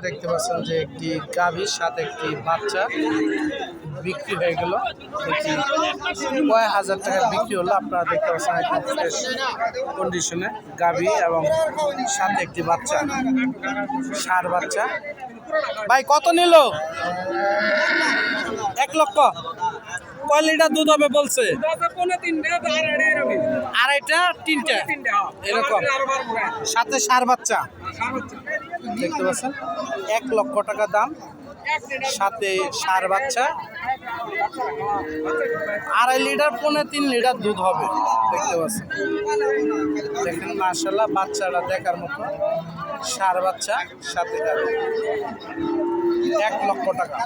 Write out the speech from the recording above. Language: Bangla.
দেখতে পাচ্ছেন যে একটি গাভীর সাথে একটি বাচ্চা বিক্রি হয়ে গেল। দেখি কয় হাজার টাকা বিক্রি হলো। আপনারা দেখতে পাচ্ছেন একদম ফ্রেশ কন্ডিশনে গাভী এবং সাথে একটি বাচ্চা, ষাঁড় বাচ্চা। ভাই কত নিল? 1 লক্ষ। কয় লিটার দুধ হবে বলছে? আড়াইটা তিনটা এরকম, সাথে ষাঁড় বাচ্চা দেখতে পাচ্ছেন। 1 লক্ষ টাকা দাম, সাথে ষাঁড় বাচ্চা। 2.5 লিটার 3.5 লিটার দুধ হবে দেখতে পাচ্ছেন। দেখেন মাশাআল্লাহ, বাচ্চাটা দেখার মতো, ষাঁড় বাচ্চা সাথে গাভী। 1 লক্ষ টাকা।